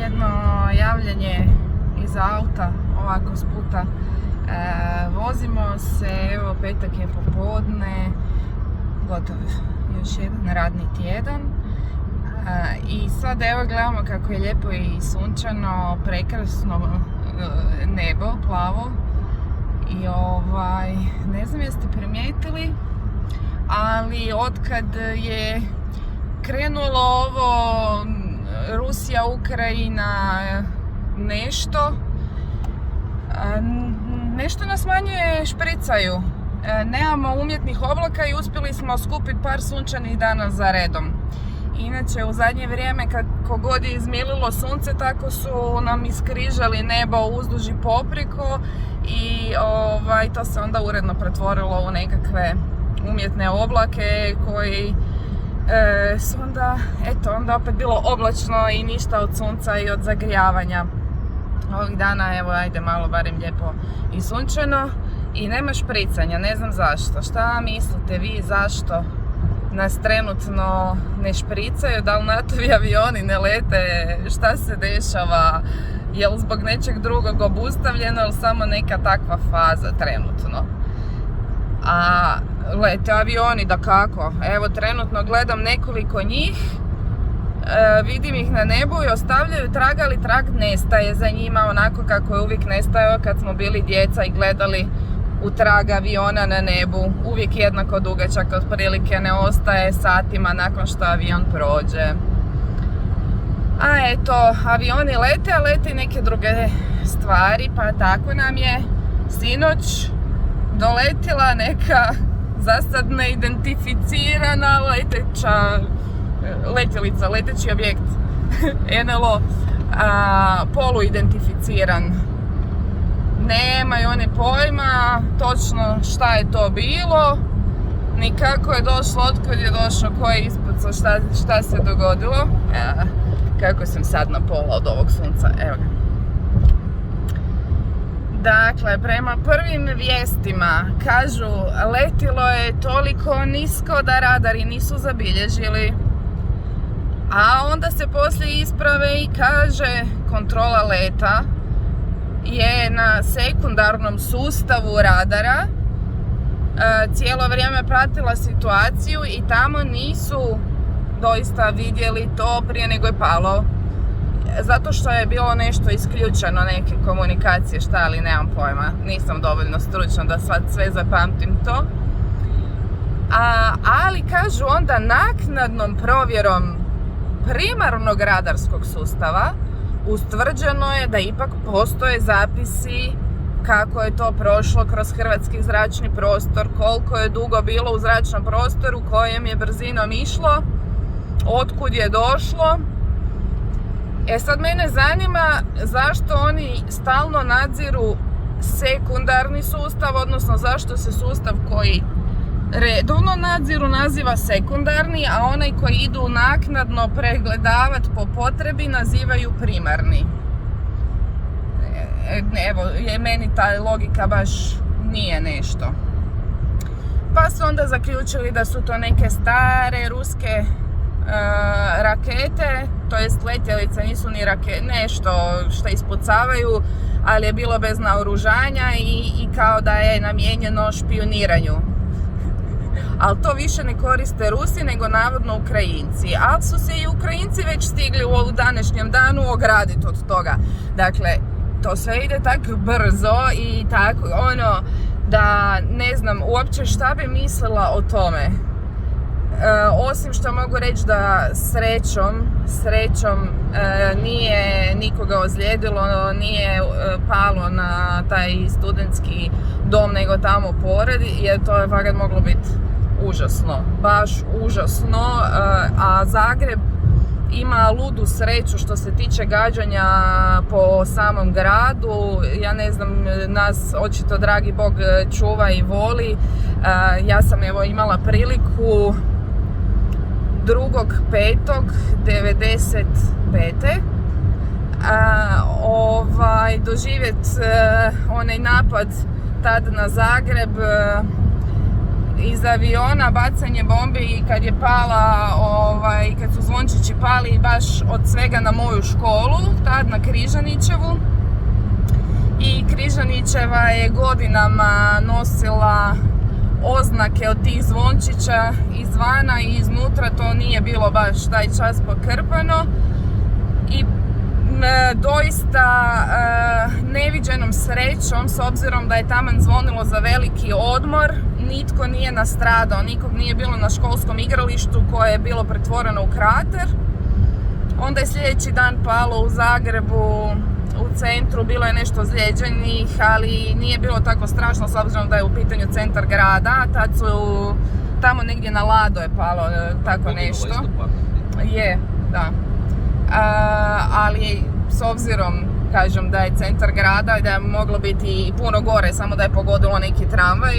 jedno javljanje iz auta, ovako s puta. Vozimo se, evo petak je popodne, gotov još jedan radni tjedan. I sad evo gledamo kako je lijepo i sunčano, prekrasno nebo, plavo. I ne znam jeste primijetili, ali otkad je krenulo ovo Rusija, Ukrajina, nešto nas manje špricaju. Nemamo umjetnih oblaka i uspjeli smo skupiti par sunčanih dana za redom. Inače, u zadnje vrijeme, kako god je izmililo sunce, tako su nam iskrižali nebo uzduž i popreko i to se onda uredno pretvorilo u nekakve umjetne oblake koji su onda opet bilo oblačno i ništa od sunca i od zagrijavanja. Ovih dana, evo, ajde malo barem lijepo i sunčano i nema špricanja, ne znam zašto. Šta mislite vi zašto nas trenutno ne špricaju, da li NATO-vi avioni ne lete, šta se dešava, je li zbog nečeg drugog obustavljeno ili samo neka takva faza trenutno. A lete avioni, dakako, evo trenutno gledam nekoliko njih, vidim ih na nebu i ostavljaju trag, ali trag nestaje za njima onako kako je uvijek nestajao kad smo bili djeca i gledali u trag aviona na nebu, uvijek jednako dugačak, otprilike ne ostaje satima nakon što avion prođe. A eto, avioni lete, a lete i neke druge stvari, pa tako nam je sinoć doletila neka zasad neidentificirana letjelica, leteći objekt, NLO, poluidentificiran. Nemaju oni pojma točno šta je to bilo, ni kako je došlo, otkud je došlo, ko je ispucao, šta se dogodilo. Kako sam sad na pola od ovog sunca, evo ga. Dakle, prema prvim vijestima kažu letilo je toliko nisko da radari nisu zabilježili, a onda se poslije isprave i kaže kontrola leta je na sekundarnom sustavu radara cijelo vrijeme pratila situaciju i tamo nisu doista vidjeli to prije nego je palo. Zato što je bilo nešto isključeno, neke komunikacije, šta, ali nemam pojma. Nisam dovoljno stručna da sad sve zapamtim to. Ali kažu onda naknadnom provjerom primarnog radarskog sustava ustvrđeno je da ipak postoje zapisi kako je to prošlo kroz hrvatski zračni prostor, koliko je dugo bilo u zračnom prostoru, kojem je brzinom išlo, otkud je došlo. Sad mene zanima zašto oni stalno nadziru sekundarni sustav, odnosno zašto se sustav koji redovno nadziru naziva sekundarni, a onaj koji idu naknadno pregledavati po potrebi nazivaju primarni. Evo, meni ta logika baš nije nešto. Pa su onda zaključili da su to neke stare ruske rakete, to jest letjelice, nisu ni rakete, nešto što ispucavaju, ali je bilo bez naoružanja i kao da je namijenjeno špijuniranju. Ali to više ne koriste Rusi, nego navodno Ukrajinci. Ali su se i Ukrajinci već stigli u današnjem danu ograditi od toga. Dakle, to sve ide tako brzo i tako, da ne znam uopće šta bi mislila o tome. Osim što mogu reći da srećom nije nikoga ozlijedilo, nije palo na taj studentski dom, nego tamo pored, jer to je fakat moglo biti užasno, baš užasno, a Zagreb ima ludu sreću što se tiče gađanja po samom gradu. Ja ne znam, nas očito dragi Bog čuva i voli. Ja sam evo imala priliku 2.5.95. Doživjeti onaj napad tad na Zagreb iz aviona, bacanje bombi i kad je pala, kad su zvončići pali baš od svega na moju školu, tad na Križanićevu. I Križanićeva je godinama nosila oznake od tih zvončića izvana i iznutra to nije bilo baš taj čas pokrpano. I doista neviđenom srećom, s obzirom da je taman zvonilo za veliki odmor, nitko nije nastradao, nikog nije bilo na školskom igralištu koje je bilo pretvoreno u krater. Onda je sljedeći dan palo u Zagrebu, u centru, bilo je nešto ozlijeđenih, ali nije bilo tako strašno s obzirom da je u pitanju centar grada. Tad su tamo negdje na Lado je palo tako nešto. Je, da. Ali s obzirom, kažem, da je centar grada i da je moglo biti i puno gore, samo da je pogodilo neki tramvaj,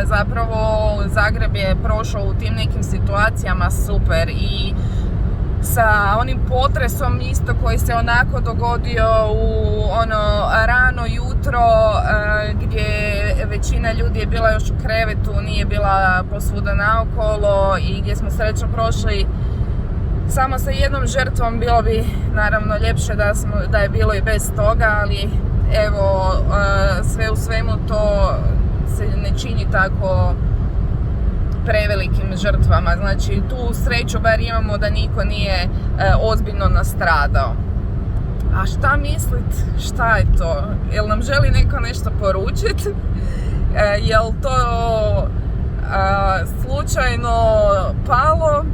zapravo Zagreb je prošao u tim nekim situacijama super. I sa onim potresom isto koji se onako dogodio u ono rano jutro, gdje većina ljudi je bila još u krevetu, nije bila posvuda naokolo i gdje smo srećom prošli samo sa jednom žrtvom. Bilo bi naravno ljepše da je bilo i bez toga, ali evo, sve u svemu to se ne čini tako prevelikim žrtvama. Znači tu sreću bar imamo da niko nije ozbiljno nastradao. A šta mislit, šta je to? Jel nam želi neko nešto poručiti? Jel to slučajno palo?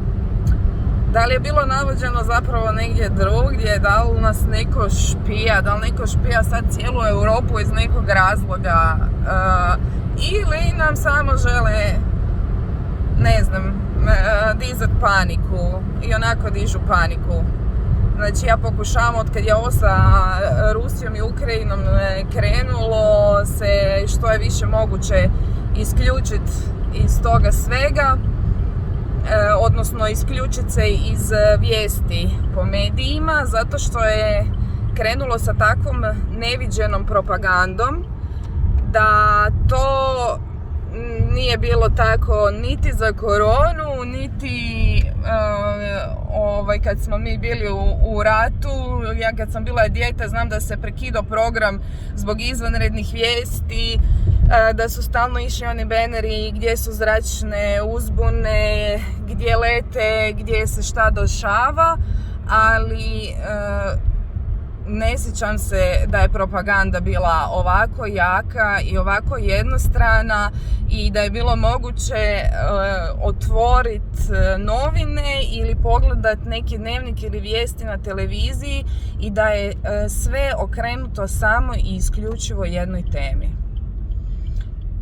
Da li je bilo navođeno zapravo negdje drugdje? Da li nas neko špija? Da li neko špija sad cijelu Europu iz nekog razloga? Ili nam samo žele, ne znam, dizat paniku i onako dižu paniku. Znači ja pokušavam, od kad je ovo sa Rusijom i Ukrajinom krenulo, se što je više moguće isključiti iz toga svega, odnosno isključiti se iz vijesti po medijima, zato što je krenulo sa takvom neviđenom propagandom da to nije bilo tako niti za koronu, niti kad smo mi bili u ratu. Ja kad sam bila dijete znam da se prekidao program zbog izvanrednih vijesti, da su stalno išli oni beneri gdje su zračne uzbune, gdje lete, gdje se šta dešava, ali ne sjećam se da je propaganda bila ovako jaka i ovako jednostrana i da je bilo moguće otvoriti novine ili pogledat neki dnevnik ili vijesti na televiziji i da je sve okrenuto samo i isključivo jednoj temi.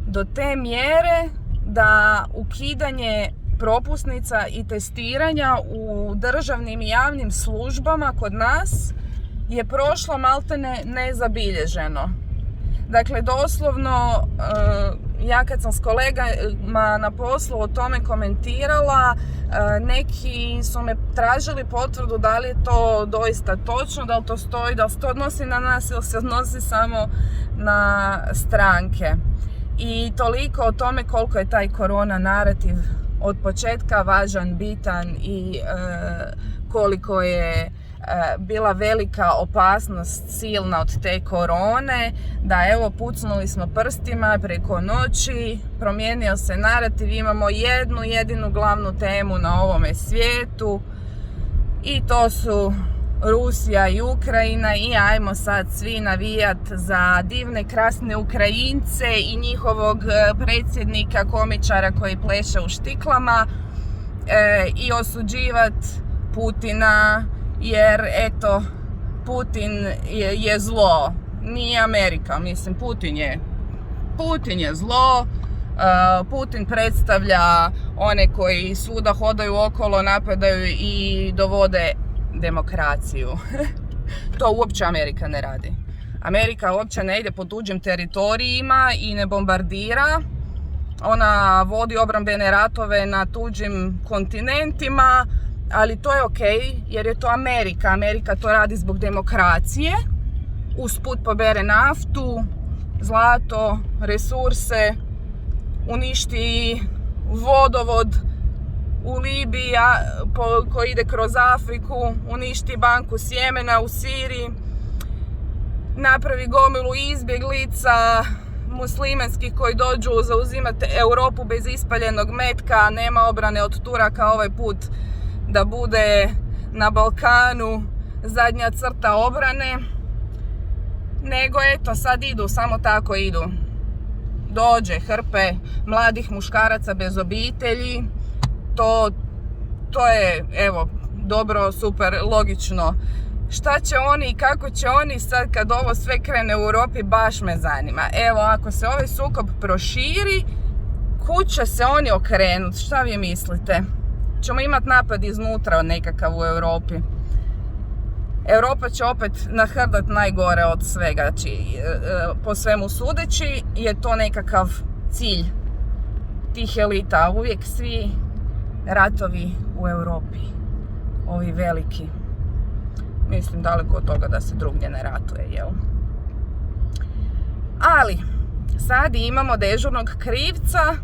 Do te mjere da ukidanje propusnica i testiranja u državnim i javnim službama kod nas je prošlo maltene nezabilježeno. Dakle, doslovno, ja kad sam s kolegama na poslu o tome komentirala, neki su me tražili potvrdu da li je to doista točno, da li to stoji, da li se to odnosi na nas ili se odnosi samo na stranke. I toliko o tome koliko je taj korona narativ od početka važan, bitan i koliko je bila velika opasnost silna od te korone, da evo pucnuli smo prstima preko noći, promijenio se narativ, imamo jednu jedinu glavnu temu na ovome svijetu i to su Rusija i Ukrajina i ajmo sad svi navijat za divne krasne Ukrajince i njihovog predsjednika komičara koji pleše u štiklama i osuđivat Putina, jer eto, Putin je zlo, nije Amerika, mislim, Putin je zlo, Putin predstavlja one koji svuda hodaju okolo, napadaju i dovode demokraciju. To uopće Amerika ne radi. Amerika uopće ne ide po tuđim teritorijima i ne bombardira. Ona vodi obrambene ratove na tuđim kontinentima, ali to je okej, jer je to Amerika. Amerika to radi zbog demokracije. Usput pobere naftu, zlato, resurse, uništi vodovod u Libiji koji ide kroz Afriku, uništi banku sjemena u Siriji, napravi gomilu izbjeglica muslimanskih koji dođu zauzimati Europu bez ispaljenog metka, nema obrane od Turaka ovaj put da bude na Balkanu zadnja crta obrane, nego eto sad idu, samo tako idu. Dođe hrpe mladih muškaraca bez obitelji, to je evo dobro, super, logično. Šta će oni i kako će oni sad kad ovo sve krene u Europi, baš me zanima. Evo, ako se ovaj sukob proširi, kud će se oni okrenuti? Šta vi mislite? Ćemo imati napad iznutra nekakav u Europi. Europa će opet nahrdat najgore od svega. Znači, po svemu sudeći je to nekakav cilj tih elita. Uvijek svi ratovi u Europi, ovi veliki. Mislim, daleko od toga da se drugdje ne ratuje, jel? Ali, sad imamo dežurnog krivca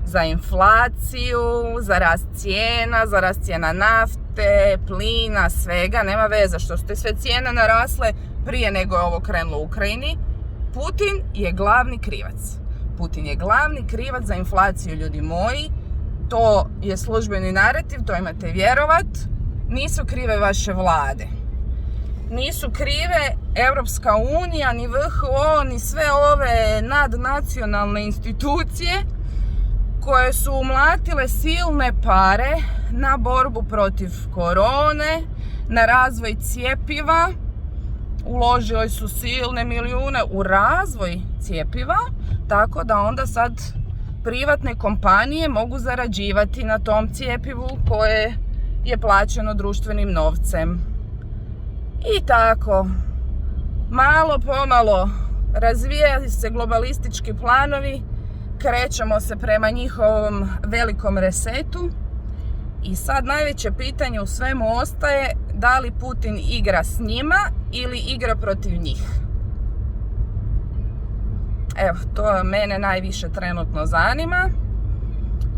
za inflaciju, za rast cijena nafte, plina, svega. Nema veze što su te sve cijene narasle prije nego je ovo krenulo u Ukrajini. Putin je glavni krivac. Putin je glavni krivac za inflaciju, ljudi moji. To je službeni narativ, to imate vjerovat. Nisu krive vaše vlade. Nisu krive Europska unija, ni WHO, ni sve ove nadnacionalne institucije koje su umlatile silne pare na borbu protiv korone, na razvoj cjepiva. Uložili su silne milijune u razvoj cjepiva, tako da onda sad privatne kompanije mogu zarađivati na tom cjepivu koje je plaćeno društvenim novcem. I tako, malo pomalo razvijaju se globalistički planovi, krećemo se prema njihovom velikom resetu i sad najveće pitanje u svemu ostaje da li Putin igra s njima ili igra protiv njih. Evo, to mene najviše trenutno zanima.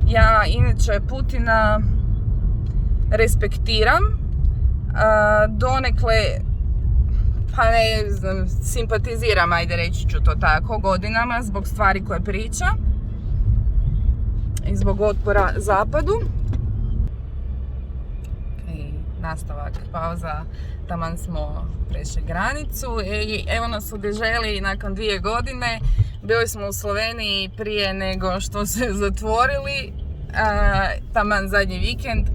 Ja inače Putina respektiram, donekle, pa ne znam, simpatiziram, ajde reći ću to tako, godinama zbog stvari koje priča i zbog otpora zapadu. I nastavak, pauza, taman smo prešli granicu i evo nas u deželi nakon 2 godine. Bili smo u Sloveniji prije nego što se zatvorili, taman zadnji vikend.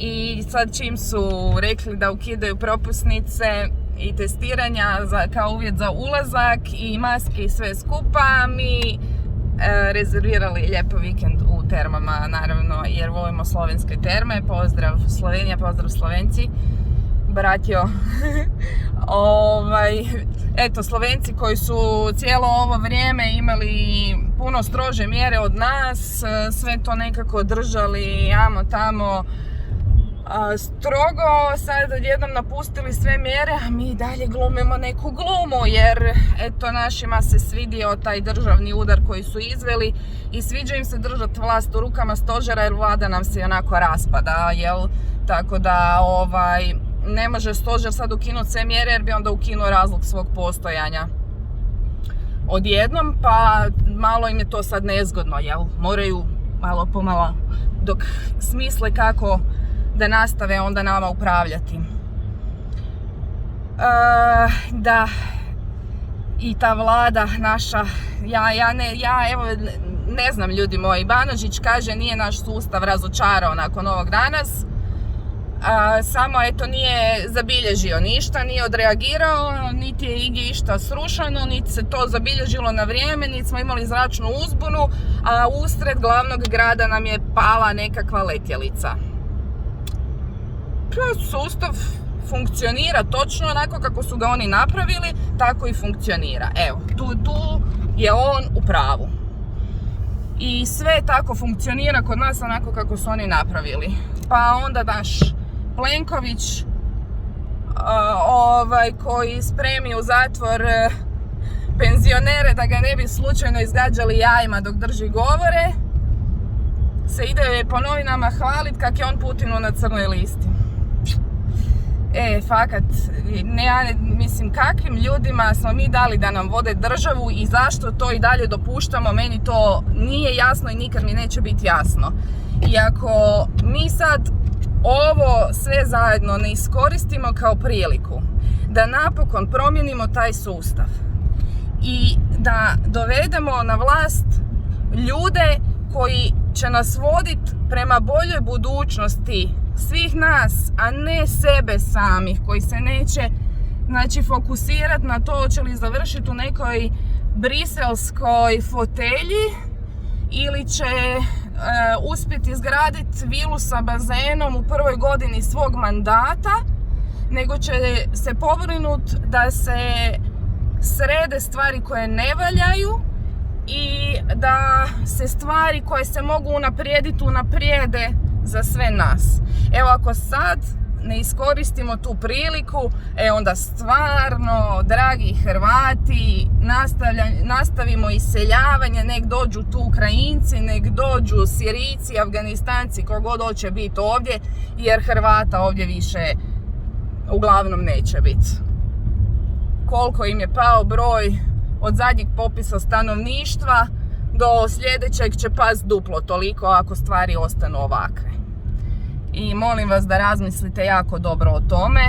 I sad čim su rekli da ukidaju propusnice i testiranja kao uvjet za ulazak i maske i sve skupa, mi rezervirali lijepo vikend u termama, naravno, jer volimo slovenske terme. Pozdrav Slovenija, pozdrav Slovenci, bratjo. Eto, Slovenci koji su cijelo ovo vrijeme imali puno strože mjere od nas, sve to nekako držali amo tamo strogo, sad odjednom napustili sve mjere, a mi dalje glumimo neku glumu, jer eto, našima se svidio taj državni udar koji su izveli i sviđa im se držati vlast u rukama stožera, jer vlada nam se onako raspada, jel? Tako da ne može stožer sad ukinuti sve mjere, jer bi onda ukinuo razlog svog postojanja odjednom, pa malo im je to sad nezgodno, jel? Moraju malo pomalo, dok smisle kako da nastave onda nama upravljati. Da, i ta vlada naša, evo, ne znam, ljudi moji, Banožić kaže nije naš sustav razočarao nakon ovog danas, samo eto nije zabilježio ništa, nije odreagirao, niti je igdje išta srušeno, niti se to zabilježilo na vrijeme, niti smo imali zračnu uzbunu, a usred glavnog grada nam je pala nekakva letjelica. Sustav funkcionira točno onako kako su ga oni napravili, tako i funkcionira. Evo, tu je on u pravu. I sve tako funkcionira kod nas onako kako su oni napravili. Pa onda naš Plenković, koji spremi u zatvor penzionere da ga ne bi slučajno izgađali jajima dok drži govore, se ide po novinama hvalit kak je on Putinu na crnoj listi. Fakat, mislim, kakvim ljudima smo mi dali da nam vode državu i zašto to i dalje dopuštamo, meni to nije jasno i nikad mi neće biti jasno. I ako mi sad ovo sve zajedno ne iskoristimo kao priliku da napokon promijenimo taj sustav i da dovedemo na vlast ljude koji će nas voditi prema boljoj budućnosti svih nas, a ne sebe samih, koji se neće, znači, fokusirati na to hoće li završiti u nekoj briselskoj fotelji ili će uspjeti izgraditi vilu sa bazenom u prvoj godini svog mandata, nego će se pobrinuti da se srede stvari koje ne valjaju i da se stvari koje se mogu unaprijediti unaprijede za sve nas. Evo, ako sad ne iskoristimo tu priliku, onda stvarno, dragi Hrvati, nastavimo iseljavanje, nek dođu tu Ukrajinci, nek dođu Sirijci, Afganistanci, kogod hoće biti ovdje, jer Hrvata ovdje više uglavnom neće biti. Koliko im je pao broj od zadnjeg popisa stanovništva do sljedećeg će past duplo toliko ako stvari ostanu ovakve. I molim vas da razmislite jako dobro o tome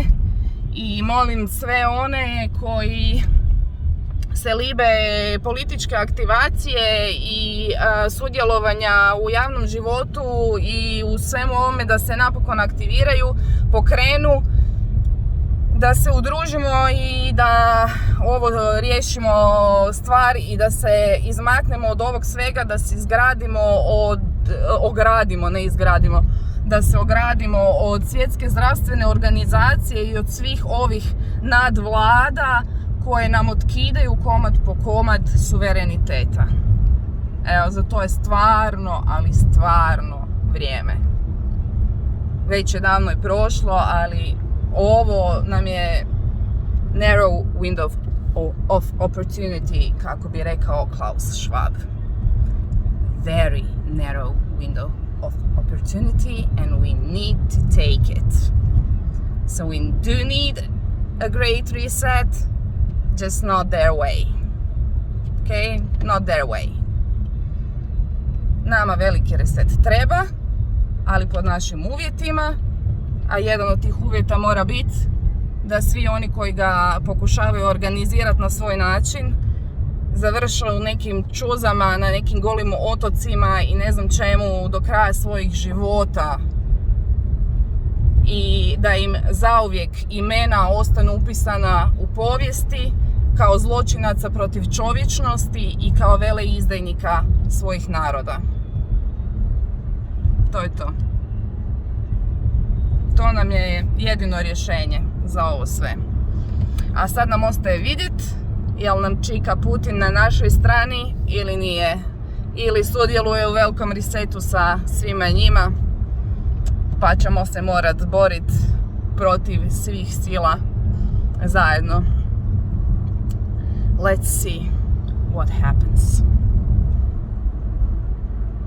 i molim sve one koji se libe političke aktivacije i sudjelovanja u javnom životu i u svemu ovome da se napokon aktiviraju, pokrenu, da se udružimo i da ovo riješimo stvar i da se izmaknemo od ovog svega, da se da se ogradimo od Svjetske zdravstvene organizacije i od svih ovih nadvlada koje nam otkidaju komad po komad suvereniteta. Evo, za to je stvarno, ali stvarno vrijeme. Već je davno i prošlo, ali ovo nam je narrow window of opportunity, kako bi rekao Klaus Schwab. Very narrow window of opportunity, and we need to take it. So we do need a great reset, just not their way. Okay? Not their way. Nama veliki reset treba, ali pod našim uvjetima, a jedan od tih uvjeta mora biti da svi oni koji ga pokušavaju organizirati na svoj način završe u nekim čuzama, na nekim golim otocima i ne znam čemu do kraja svojih života i da im zauvijek imena ostanu upisana u povijesti kao zločinaca protiv čovječnosti i kao veleizdajnika svojih naroda. To je to. To nam je jedino rješenje za ovo sve. A sad nam ostaje vidjeti jel nam čika Putin na našoj strani ili nije. Ili sudjeluje u velikom resetu sa svima njima. Pa ćemo se morat boriti protiv svih sila zajedno. Let's see what happens.